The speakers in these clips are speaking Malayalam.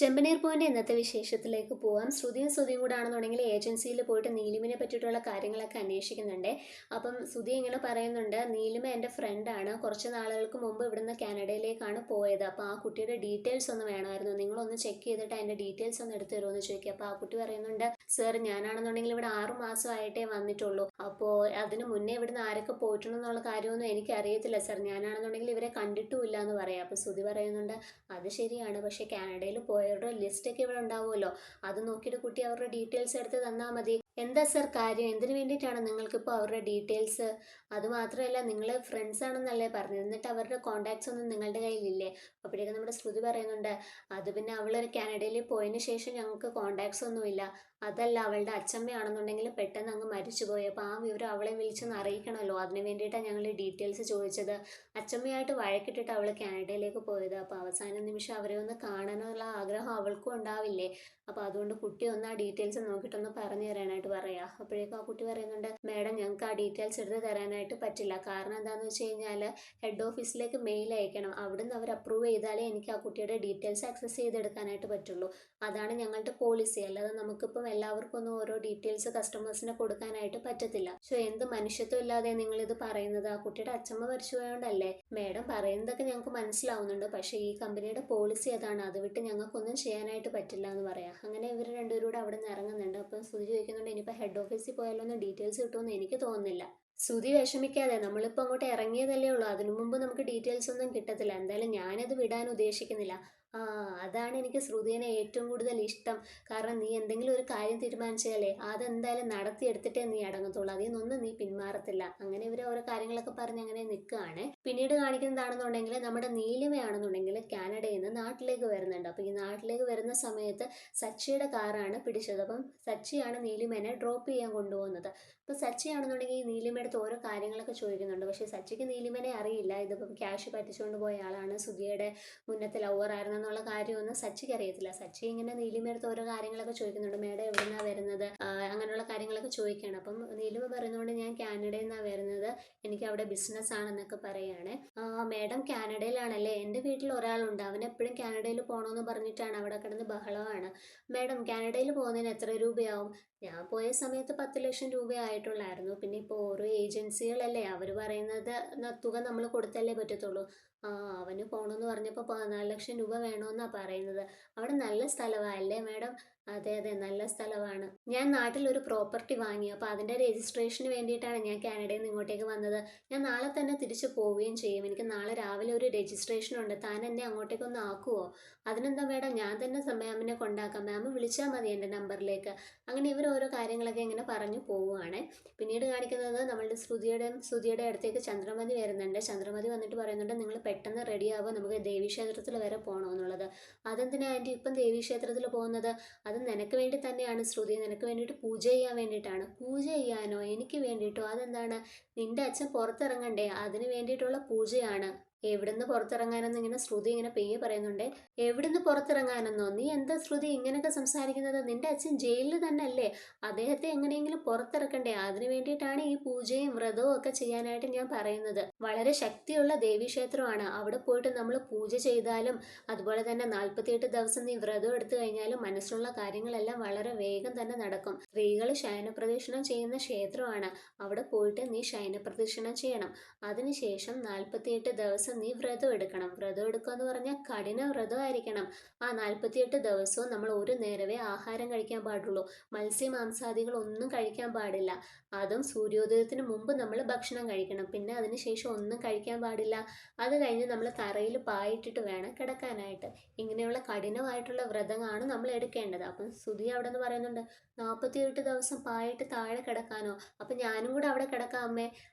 ചെമ്പനീർ പൂവിൻ്റെ ഇന്നത്തെ വിശേഷത്തിലേക്ക് പോവാം. ശ്രുതിയും കൂടെ ആണെന്നുണ്ടെങ്കിൽ ഏജൻസിയിൽ പോയിട്ട് നീലിമിനെ പറ്റിയിട്ടുള്ള കാര്യങ്ങളൊക്കെ അന്വേഷിക്കുന്നുണ്ട്. അപ്പം ശ്രുതി ഇങ്ങനെ പറയുന്നുണ്ട്, നീലിമ എൻ്റെ ഫ്രണ്ടാണ്, കുറച്ച് നാളുകൾക്ക് മുമ്പ് ഇവിടുന്ന് കാനഡയിലേക്കാണ് പോയത്. അപ്പോൾ ആ കുട്ടിയുടെ ഡീറ്റെയിൽസ് ഒന്ന് വേണമായിരുന്നു, നിങ്ങളൊന്ന് ചെക്ക് ചെയ്തിട്ട് അതിൻ്റെ ഡീറ്റെയിൽസ് ഒന്ന് എടുത്തു തരുമോ എന്ന് ചോദിക്കുക. അപ്പോൾ ആ കുട്ടി പറയുന്നുണ്ട്, സർ ഞാനാണെന്നുണ്ടെങ്കിൽ ഇവിടെ 6 മാസമായിട്ടേ വന്നിട്ടുള്ളൂ, അപ്പോൾ അതിന് മുന്നേ ഇവിടുന്ന് ആരൊക്കെ പോയിട്ടുണ്ടെന്നുള്ള കാര്യമൊന്നും എനിക്കറിയത്തില്ല സർ, ഞാനാണെന്നുണ്ടെങ്കിൽ ഇവരെ കണ്ടിട്ടുമില്ല എന്ന് പറയാം. അപ്പോൾ ശ്രുതി പറയുന്നുണ്ട്, അത് ശരിയാണ്, പക്ഷേ കാനഡയിൽ പോയവരുടെ ലിസ്റ്റൊക്കെ ഇവിടെ ഉണ്ടാവുമല്ലോ, അത് നോക്കിയിട്ട് കുട്ടി അവരുടെ ഡീറ്റെയിൽസ് എടുത്ത് തന്നാൽ മതി. എന്താ സർ കാര്യം, എന്തിനു വേണ്ടിയിട്ടാണ് നിങ്ങൾക്കിപ്പോൾ അവരുടെ ഡീറ്റെയിൽസ്? അതുമാത്രമല്ല, നിങ്ങൾ ഫ്രണ്ട്സ് ആണെന്നല്ലേ പറഞ്ഞത്, എന്നിട്ട് അവരുടെ കോൺടാക്ട്സ് ഒന്നും നിങ്ങളുടെ കയ്യിലില്ലേ? അപ്പോഴേക്കും നമ്മുടെ ശ്രുതി പറയുന്നുണ്ട്, അത് പിന്നെ അവളൊരു കാനഡയിൽ പോയതിന് ശേഷം ഞങ്ങൾക്ക് കോൺടാക്ട്സ് ഒന്നുമില്ല, അതല്ല അവളുടെ അച്ഛമ്മയാണെന്നുണ്ടെങ്കിൽ പെട്ടെന്ന് അങ്ങ് മരിച്ചുപോയി, അപ്പോൾ ആ വിവരം അവളെ വിളിച്ചൊന്ന് അറിയിക്കണമല്ലോ, അതിന് വേണ്ടിയിട്ടാണ് ഞങ്ങൾ ഡീറ്റെയിൽസ് ചോദിച്ചത്. അച്ഛമ്മയായിട്ട് വഴക്കിട്ടിട്ട് അവൾ കാനഡയിലേക്ക് പോയത്, അപ്പോൾ അവസാന നിമിഷം അവരെ ഒന്ന് കാണാനുള്ള ആഗ്രഹം അവൾക്കും ഉണ്ടാവില്ലേ, അപ്പോൾ അതുകൊണ്ട് കുട്ടി ഒന്ന് ആ ഡീറ്റെയിൽസ് നോക്കിയിട്ടൊന്ന് പറഞ്ഞു തരാനായിട്ട് പറയാം. അപ്പോഴേക്കും ആ കുട്ടി പറയുന്നുണ്ട്, മാഡം ഞങ്ങൾക്ക് ആ ഡീറ്റെയിൽസ് എടുത്ത് തരാനായിട്ട് പറ്റില്ല, കാരണം എന്താണെന്ന് വെച്ച് കഴിഞ്ഞാൽ ഹെഡ് ഓഫീസിലേക്ക് മെയിൽ അയക്കണം, അവിടുന്ന് അവർ അപ്രൂവ് ചെയ്താലേ എനിക്ക് ആ കുട്ടിയുടെ ഡീറ്റെയിൽസ് ആക്സസ് ചെയ്തെടുക്കാനായിട്ട് പറ്റുള്ളൂ, അതാണ് ഞങ്ങളുടെ പോളിസി, അല്ലാതെ നമുക്കിപ്പം എല്ലാവർക്കും ഒന്നും ഓരോ ഡീറ്റെയിൽസ് കസ്റ്റമേഴ്സിനെ കൊടുക്കാനായിട്ട് പറ്റത്തില്ല. സോ എന്ത് മനുഷ്യത്വം ഇല്ലാതെ നിങ്ങൾ ഇത് പറയുന്നത്, ആ കുട്ടിയുടെ അച്ഛമ്മ മരിച്ചു പോയോണ്ടല്ലേ? മാഡം പറയുന്നതൊക്കെ ഞങ്ങൾക്ക് മനസ്സിലാവുന്നുണ്ട്, പക്ഷേ ഈ കമ്പനിയുടെ പോളിസി അതാണ്, അത് വിട്ട് ഞങ്ങൾക്കൊന്നും ചെയ്യാനായിട്ട് പറ്റില്ല എന്ന് പറയാം. അങ്ങനെ ഇവർ രണ്ടുപേരും കൂടെ അവിടെ നിന്ന് ഇറങ്ങുന്നുണ്ട്. അപ്പം ശ്രുതി ചോദിക്കുന്നുണ്ട്, ഇനിയിപ്പോൾ ഹെഡ് ഓഫീസിൽ പോയാലോ ഒന്ന് ഡീറ്റെയിൽസ് കിട്ടുമെന്ന് എനിക്ക് തോന്നുന്നില്ല. ശ്രുതി വിഷമിക്കാതെ, നമ്മളിപ്പോൾ അങ്ങോട്ട് ഇറങ്ങിയതല്ലേ ഉള്ളൂ, അതിനു മുമ്പ് നമുക്ക് ഡീറ്റെയിൽസ് ഒന്നും കിട്ടത്തില്ല, എന്തായാലും ഞാനത് വിടാൻ ഉദ്ദേശിക്കുന്നില്ല. ആ, അതാണ് എനിക്ക് ശ്രുതിനെ ഏറ്റവും കൂടുതൽ ഇഷ്ടം, കാരണം നീ എന്തെങ്കിലും ഒരു കാര്യം തീരുമാനിച്ചാലേ അതെന്തായാലും നടത്തിയെടുത്തിട്ടേ നീ അടങ്ങത്തുള്ളൂ, അതിൽ നിന്നൊന്നും നീ പിന്മാറത്തില്ല. അങ്ങനെ ഇവർ ഓരോ കാര്യങ്ങളൊക്കെ പറഞ്ഞ് അങ്ങനെ നിൽക്കുകയാണ്. പിന്നീട് കാണിക്കുന്നതാണെന്നുണ്ടെങ്കിൽ നമ്മുടെ നീലിമയാണെന്നുണ്ടെങ്കിൽ കാനഡയിൽ നിന്ന് നാട്ടിലേക്ക് വരുന്നുണ്ട്. അപ്പോൾ ഈ നാട്ടിലേക്ക് വരുന്ന സമയത്ത് സച്ചിയുടെ കാറാണ് പിടിച്ചത്. അപ്പം സച്ചിയാണ് നീലിമേനെ ഡ്രോപ്പ് ചെയ്യാൻ കൊണ്ടുപോകുന്നത്. അപ്പോൾ സച്ചിയാണെന്നുണ്ടെങ്കിൽ ഈ നീലിമയുടെ അടുത്ത് ഓരോ കാര്യങ്ങളൊക്കെ ചോദിക്കുന്നുണ്ട്, പക്ഷേ സച്ചിക്ക് നീലിമനെ അറിയില്ല, ഇതിപ്പം ക്യാഷ് പറ്റിച്ചുകൊണ്ട് പോയ ആളാണ്, സുധിയുടെ മുന്നത്തെ ലവർ ആയിരുന്നെന്നുള്ള കാര്യമൊന്നും സച്ചിക്ക് അറിയത്തില്ല. സച്ചി ഇങ്ങനെ നീലിമയുടെ അടുത്ത് ഓരോ കാര്യങ്ങളൊക്കെ ചോദിക്കുന്നുണ്ട്, മേഡം എവിടുന്നാണ് വരുന്നത്, അങ്ങനെയുള്ള കാര്യങ്ങളൊക്കെ ചോദിക്കുകയാണ്. അപ്പം നീലിമ പറയുന്നതുകൊണ്ട് ഞാൻ കാനഡയിൽ നിന്നാണ് വരുന്നത്, എനിക്ക് അവിടെ ബിസിനസ് ആണെന്നൊക്കെ പറയുകയാണ്. മേഡം കാനഡയിലാണല്ലേ, എൻ്റെ വീട്ടിൽ ഒരാളുണ്ട്, അവൻ എപ്പോഴും കാനഡയിൽ പോകണമെന്ന് പറഞ്ഞിട്ടാണ് അവിടെ കിടന്ന് ബഹളമാണ്. മേഡം കാനഡയിൽ പോകുന്നതിന് എത്ര രൂപയാവും? ഞാൻ പോയ സമയത്ത് 10 ലക്ഷം രൂപയായിട്ടുള്ളായിരുന്നു, പിന്നെ ഇപ്പോൾ ഓരോ ഏജൻസികളല്ലേ, അവർ പറയുന്നത് തുക നമ്മൾ കൊടുത്തല്ലേ പറ്റത്തുള്ളൂ. അവന് പോകണമെന്ന് പറഞ്ഞപ്പോൾ 14 ലക്ഷം രൂപ വേണമെന്നാണ് പറയുന്നത്. അവിടെ നല്ല സ്ഥലമല്ലേ മേഡം? അതെ അതെ, നല്ല സ്ഥലമാണ്. ഞാൻ നാട്ടിൽ ഒരു പ്രോപ്പർട്ടി വാങ്ങി, അപ്പോൾ അതിൻ്റെ രജിസ്ട്രേഷന് വേണ്ടിയിട്ടാണ് ഞാൻ കാനഡയിൽ നിന്ന് ഇങ്ങോട്ടേക്ക് വന്നത്. ഞാൻ നാളെ തന്നെ തിരിച്ചു പോവുകയും ചെയ്യും, എനിക്ക് നാളെ രാവിലെ ഒരു രജിസ്ട്രേഷൻ ഉണ്ട്, താൻ എന്നെ അങ്ങോട്ടേക്കൊന്ന് ആക്കുമോ? അതിനെന്താ മേഡം, ഞാൻ തന്നെ മാമിനെ കൊണ്ടാക്കാം, മാം വിളിച്ചാൽ മതി എൻ്റെ നമ്പറിലേക്ക്. അങ്ങനെ ഇവർ ഓരോ കാര്യങ്ങളൊക്കെ ഇങ്ങനെ പറഞ്ഞു പോവുകയാണ്. പിന്നീട് കാണിക്കുന്നത് നമ്മളുടെ ശ്രുതിയുടെ അടുത്തേക്ക് ചന്ദ്രമതി വരുന്നുണ്ട്. ചന്ദ്രമതി വന്നിട്ട് പറയുന്നുണ്ട്, നിങ്ങൾ പെട്ടെന്ന് റെഡിയാവുക, നമുക്ക് ദേവീക്ഷേത്രത്തിൽ വരെ പോകണമെന്നുള്ളത്. അതെന്തിനാ ആൻറ്റി ഇപ്പം ദേവീക്ഷേത്രത്തിൽ പോകുന്നത്? അത് നിനക്ക് വേണ്ടി തന്നെയാണ് ശ്രുതി, നിനക്ക് വേണ്ടിയിട്ട് പൂജ ചെയ്യാൻ വേണ്ടിയിട്ടാണ്. പൂജ ചെയ്യാനോ? എനിക്ക് വേണ്ടിയിട്ടോ? അതെന്താണ്? നിന്റെ അച്ഛൻ പുറത്തിറങ്ങണ്ടേ, അതിന് വേണ്ടിയിട്ടുള്ള പൂജയാണ്. എവിടുന്ന് പുറത്തിറങ്ങാനെന്ന് ഇങ്ങനെ ശ്രുതി ഇങ്ങനെ പെയ്യെ പറയുന്നുണ്ട്. എവിടുന്ന് പുറത്തിറങ്ങാനെന്നോ? നീ എന്താ ശ്രുതി ഇങ്ങനെയൊക്കെ സംസാരിക്കുന്നത്? നിന്റെ അച്ഛൻ ജയിലിൽ തന്നെ അല്ലേ, അദ്ദേഹത്തെ എങ്ങനെയെങ്കിലും പുറത്തിറക്കണ്ടേ, അതിന് വേണ്ടിയിട്ടാണ് ഈ പൂജയും വ്രതവും ഒക്കെ ചെയ്യാനായിട്ട് ഞാൻ പറയുന്നത്. വളരെ ശക്തിയുള്ള ദേവീക്ഷേത്രമാണ്, അവിടെ പോയിട്ട് നമ്മൾ പൂജ ചെയ്താലും അതുപോലെ തന്നെ 48 ദിവസം നീ വ്രതം എടുത്തു കഴിഞ്ഞാലും മനസ്സിലുള്ള കാര്യങ്ങളെല്ലാം വളരെ വേഗം തന്നെ നടക്കും. സ്ത്രീകൾ ശയനപ്രദക്ഷിണം ചെയ്യുന്ന ക്ഷേത്രമാണ്, അവിടെ പോയിട്ട് നീ ശയനപ്രദക്ഷിണം ചെയ്യണം. അതിനുശേഷം 48 ദിവസം നീ വ്രതം എടുക്കണം. വ്രതം എടുക്കുക എന്ന് പറഞ്ഞാൽ കഠിന വ്രതമായിരിക്കണം. ആ 48 ദിവസവും നമ്മൾ ഒരു നേരമേ ആഹാരം കഴിക്കാൻ പാടുള്ളൂ, മത്സ്യമാംസാദികൾ ഒന്നും കഴിക്കാൻ പാടില്ല. അതും സൂര്യോദയത്തിന് മുമ്പ് നമ്മൾ ഭക്ഷണം കഴിക്കണം, പിന്നെ അതിനുശേഷം ഒന്നും കഴിക്കാൻ പാടില്ല. അത് കഴിഞ്ഞ് നമ്മൾ തറയിൽ പായിട്ടിട്ട് വേണം കിടക്കാനായിട്ട്. ഇങ്ങനെയുള്ള കഠിനമായിട്ടുള്ള വ്രതമാണ് നമ്മൾ എടുക്കേണ്ടത്. അപ്പം ശ്രുതി അവിടെ നിന്ന് പറയുന്നുണ്ട്, 48 ദിവസം പായിട്ട് താഴെ കിടക്കാനോ? അപ്പം ഞാനും കൂടെ അവിടെ കിടക്കാം അമ്മേ?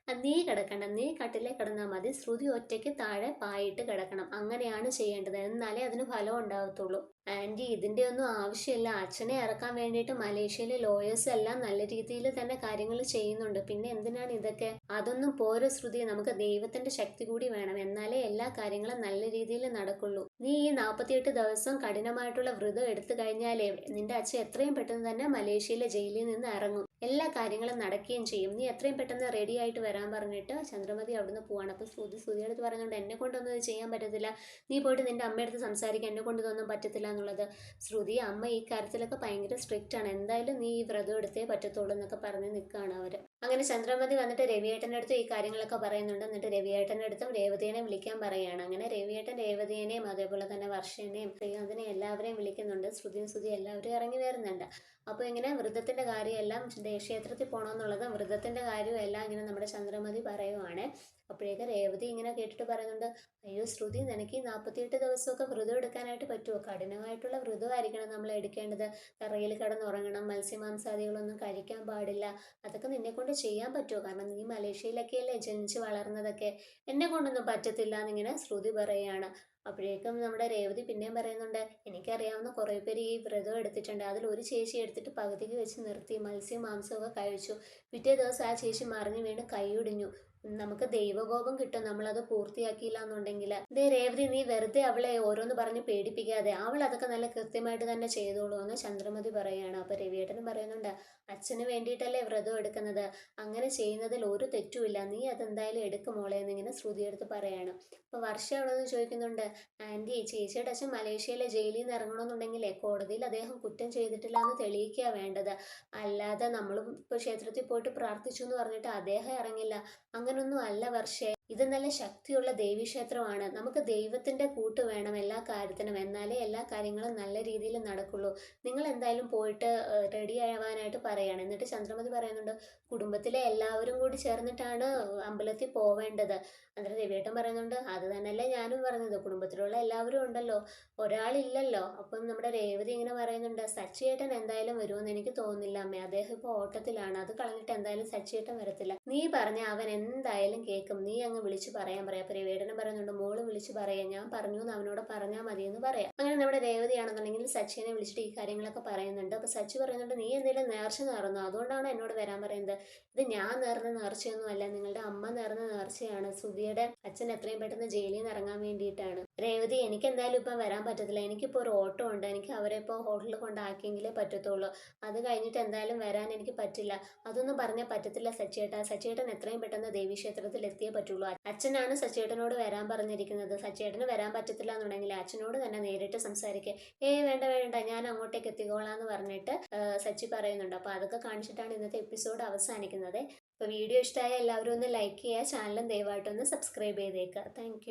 നീ കിടക്കണ്ട, നീ കട്ടിലേ കിടന്നാൽ മതി, ശ്രുതി ഒറ്റയ്ക്ക് താഴെ പായിട്ട് കിടക്കണം, അങ്ങനെയാണ് ചെയ്യേണ്ടത്, എന്നാലേ അതിന് ഫലം ഉണ്ടാവത്തുള്ളൂ. ആൻറ്റി ഇതിൻ്റെ ഒന്നും ആവശ്യമില്ല, അച്ഛനെ ഇറക്കാൻ വേണ്ടിയിട്ട് മലേഷ്യയിലെ ലോയേഴ്സ് എല്ലാം നല്ല രീതിയിൽ തന്നെ കാര്യങ്ങൾ ചെയ്യുന്നുണ്ട്, പിന്നെ എന്തിനാണ് ഇതൊക്കെ? അതൊന്നും പോരോ ശ്രുതി, നമുക്ക് ദൈവത്തിന്റെ ശക്തി കൂടി വേണം, എന്നാലേ എല്ലാ കാര്യങ്ങളും നല്ല രീതിയിൽ നടക്കുള്ളൂ. നീ ഈ 48 ദിവസം കഠിനമായിട്ടുള്ള വ്രതം എടുത്തു കഴിഞ്ഞാലേ നിന്റെ അച്ഛൻ എത്രയും പെട്ടെന്ന് തന്നെ മലേഷ്യയിലെ ജയിലിൽ നിന്ന് ഇറങ്ങും, എല്ലാ കാര്യങ്ങളും നടക്കുകയും ചെയ്യും. നീ എത്രയും പെട്ടെന്ന് റെഡി ആയിട്ട് വരാൻ പറഞ്ഞിട്ട് ചന്ദ്രമതി അവിടുന്ന് പോവാണ്. അപ്പോൾ ശ്രുതിയുടെ അടുത്ത് പറയുന്നുണ്ട്, എന്നെ കൊണ്ടൊന്നും ഇത് ചെയ്യാൻ പറ്റത്തില്ല, നീ പോയിട്ട് നിന്റെ അമ്മയടുത്ത് സംസാരിക്കാൻ, എന്നെ കൊണ്ട് ഇതൊന്നും പറ്റത്തില്ല എന്നുള്ളത്. ശ്രുതി അമ്മ ഈ കാര്യത്തിലൊക്കെ ഭയങ്കര സ്ട്രിക്റ്റ് ആണ്, എന്തായാലും നീ ഈ വ്രതം എടുത്തേ പറ്റത്തുള്ളൂ എന്നൊക്കെ പറഞ്ഞ് നിൽക്കുകയാണ് അവർ. അങ്ങനെ ചന്ദ്രമതി വന്നിട്ട് രവിയേട്ടൻ്റെ അടുത്ത് ഈ കാര്യങ്ങളൊക്കെ പറയുന്നുണ്ട്. എന്നിട്ട് രവിയേട്ടൻ്റെ അടുത്തും രേവതിയെ വിളിക്കാൻ പറയുകയാണ്. അങ്ങനെ രവിയേട്ടൻ രേവതിയെയും അതേപോലെ തന്നെ വർഷേനെയും ശ്രീകാന്തിനെയും എല്ലാവരെയും വിളിക്കുന്നുണ്ട്. ശ്രുതി എല്ലാവരും ഇറങ്ങി വരുന്നുണ്ട്. അപ്പോൾ ഇങ്ങനെ വ്രതത്തിൻ്റെ കാര്യമെല്ലാം ക്ഷേത്രത്തിൽ പോകണമെന്നുള്ളതും വ്രതത്തിൻ്റെ കാര്യവും എല്ലാം ഇങ്ങനെ നമ്മുടെ ചന്ദ്രമതി പറയുവാണ്. അപ്പോഴേക്ക് രേവതി ഇങ്ങനെ കേട്ടിട്ട് പറയുന്നുണ്ട്, അയ്യോ ശ്രുതി, നിനക്ക് ഈ 48 ദിവസമൊക്കെ വ്രതം എടുക്കാനായിട്ട് പറ്റുമോ? കഠിനമായിട്ടുള്ള വ്രതമായിരിക്കണം നമ്മൾ എടുക്കേണ്ടത്. തറയിൽ കിടന്നുറങ്ങണം, മത്സ്യമാംസാദികളൊന്നും കഴിക്കാൻ പാടില്ല. അതൊക്കെ നിന്നെ കൊണ്ട് ചെയ്യാൻ പറ്റുമോ? കാരണം നീ മലേഷ്യയിലൊക്കെയല്ലേ ജനിച്ച് വളർന്നതൊക്കെ. എന്നെ കൊണ്ടൊന്നും പറ്റത്തില്ല എന്നിങ്ങനെ ശ്രുതി പറയുകയാണ്. അപ്പോഴേക്കും നമ്മുടെ രേവതി പിന്നെയും പറയുന്നുണ്ട്, എനിക്കറിയാവുന്ന കുറേ പേര് ഈ വ്രതം എടുത്തിട്ടുണ്ട്. അതിൽ ഒരു ചേച്ചി എടുത്തിട്ട് പകുതിക്ക് വെച്ച് നിർത്തി, മത്സ്യം മാംസമൊക്കെ കഴിച്ചു. പിറ്റേ ദിവസം ആ ചേച്ചി മറിഞ്ഞു വീണ് കൈയൊടിഞ്ഞു. നമുക്ക് ദൈവകോപം കിട്ടും നമ്മളത് പൂർത്തിയാക്കിയില്ല എന്നുണ്ടെങ്കിൽ. ദേ രേവതി, നീ വെറുതെ അവളെ ഓരോന്ന് പറഞ്ഞ് പേടിപ്പിക്കാതെ, അവൾ അതൊക്കെ നല്ല കൃത്യമായിട്ട് തന്നെ ചെയ്തോളൂ എന്ന് ചന്ദ്രമതി പറയുകയാണ്. അപ്പൊ രവിയേട്ടനും പറയുന്നുണ്ട്, അച്ഛന് വേണ്ടിയിട്ടല്ലേ വ്രതം എടുക്കുന്നത്, അങ്ങനെ ചെയ്യുന്നതിൽ ഒരു തെറ്റുമില്ല, നീ അതെന്തായാലും എടുക്കുമോളെ എന്നിങ്ങനെ ശ്രുതിയെടുത്ത് പറയാണ്. അപ്പൊ വർഷ അവിടെ നിന്ന് ചോദിക്കുന്നുണ്ട്, ആന്റി, ചേച്ചിയുടെ അച്ഛൻ മലേഷ്യയിലെ ജയിലിൽ നിന്ന് ഇറങ്ങണമെന്നുണ്ടെങ്കിലേ കോടതിയിൽ അദ്ദേഹം കുറ്റം ചെയ്തിട്ടില്ല എന്ന് തെളിയിക്കുക വേണ്ടത്. അല്ലാതെ നമ്മളും ഇപ്പോൾ ക്ഷേത്രത്തിൽ പോയിട്ട് പ്രാർത്ഥിച്ചു എന്ന് പറഞ്ഞിട്ട് അദ്ദേഹം ഇറങ്ങില്ല, അങ്ങനൊന്നും അല്ല വർഷേ. ഇത് നല്ല ശക്തിയുള്ള ദേവീക്ഷേത്രമാണ്. നമുക്ക് ദൈവത്തിന്റെ കൂട്ട് വേണം എല്ലാ കാര്യത്തിനും, എന്നാലേ എല്ലാ കാര്യങ്ങളും നല്ല രീതിയിൽ നടക്കുള്ളൂ. നിങ്ങൾ എന്തായാലും പോയിട്ട് റെഡി ആവാനായിട്ട് പറയാണ്. എന്നിട്ട് ചന്ദ്രമതി പറയുന്നുണ്ട്, കുടുംബത്തിലെ എല്ലാവരും കൂടി ചേർന്നിട്ടാണ് അമ്പലത്തിൽ പോവേണ്ടത്. അന്നേരം രവിയേട്ടൻ പറയുന്നുണ്ട്, അത് തന്നെയല്ലേ ഞാനും പറഞ്ഞത്, കുടുംബത്തിലുള്ള എല്ലാവരും ഉണ്ടല്ലോ, ഒരാളില്ലല്ലോ. അപ്പം നമ്മുടെ രേവതി ഇങ്ങനെ പറയുന്നുണ്ട്, സച്ചിയേട്ടൻ എന്തായാലും വരുമെന്ന് എനിക്ക് തോന്നുന്നില്ല അമ്മേ, അദ്ദേഹം ഇപ്പോൾ ഓട്ടത്തിലാണ്, അത് കളഞ്ഞിട്ട് എന്തായാലും സച്ചിയേട്ടൻ വരത്തില്ല. നീ പറഞ്ഞ അവൻ എന്തായാലും കേൾക്കും, നീ അങ്ങ് വിളിച്ച് പറയാൻ പറയാം. അപ്പൊ രവിയേട്ടനും പറയുന്നുണ്ട്, മോള് വിളിച്ച് പറയാം, ഞാൻ പറഞ്ഞു എന്ന് അവനോട് പറഞ്ഞാൽ മതി എന്ന് പറയാം. അങ്ങനെ നമ്മുടെ രേവതിയാണെന്നുണ്ടെങ്കിൽ സച്ചിനെ വിളിച്ചിട്ട് ഈ കാര്യങ്ങളൊക്കെ പറയുന്നുണ്ട്. അപ്പൊ സച്ചി പറയുന്നുണ്ട്, നീ എന്തെങ്കിലും നേർച്ച നേർന്നു, അതുകൊണ്ടാണ് എന്നോട് വരാൻ പറയുന്നത്. ഇത് ഞാൻ നേർന്ന നേർച്ചയൊന്നും അല്ല, നിങ്ങളുടെ അമ്മ നേർന്ന നേർച്ചയാണ്. സുധിയുടെ അച്ഛൻ എത്രയും പെട്ടെന്ന് ജയിലിൽ നിന്ന് ഇറങ്ങാൻ വേണ്ടിയിട്ടാണ്. രേവതി, എനിക്ക് എന്തായാലും ഇപ്പം വരാൻ പറ്റത്തില്ല, എനിക്കിപ്പോൾ ഒരു ഓട്ടോ ഉണ്ട്, എനിക്ക് അവരെ ഇപ്പോൾ ഹോട്ടലിൽ കൊണ്ടാക്കിയെങ്കിലേ പറ്റത്തുള്ളൂ. അത് കഴിഞ്ഞിട്ട് എന്തായാലും വരാൻ എനിക്ക് പറ്റില്ല. അതൊന്നും പറഞ്ഞാൽ പറ്റത്തില്ല സച്ചിയേട്ടാ, സച്ചിയേട്ടൻ എത്രയും പെട്ടെന്ന് ദേവീക്ഷേത്രത്തിൽ എത്തിയേ പറ്റുള്ളൂ. അച്ഛനാണ് സച്ചിയേട്ടനോട് വരാൻ പറഞ്ഞിരിക്കുന്നത്. സച്ചിയേട്ടന് വരാൻ പറ്റത്തില്ല എന്നുണ്ടെങ്കിൽ അച്ഛനോട് തന്നെ നേരിട്ട് സംസാരിക്കുക. വേണ്ട വേണ്ട, ഞാൻ അങ്ങോട്ടേക്ക് എത്തിക്കോളാം എന്ന് പറഞ്ഞിട്ട് സച്ചി പറയുന്നുണ്ട്. അപ്പോൾ അതൊക്കെ കാണിച്ചിട്ടാണ് ഇന്നത്തെ എപ്പിസോഡ് അവസാനിക്കുന്നത്. അപ്പോൾ വീഡിയോ ഇഷ്ടമായ എല്ലാവരും ഒന്ന് ലൈക്ക് ചെയ്യുക, ചാനലും ദയവായിട്ടൊന്ന് സബ്സ്ക്രൈബ് ചെയ്തേക്കുക. താങ്ക്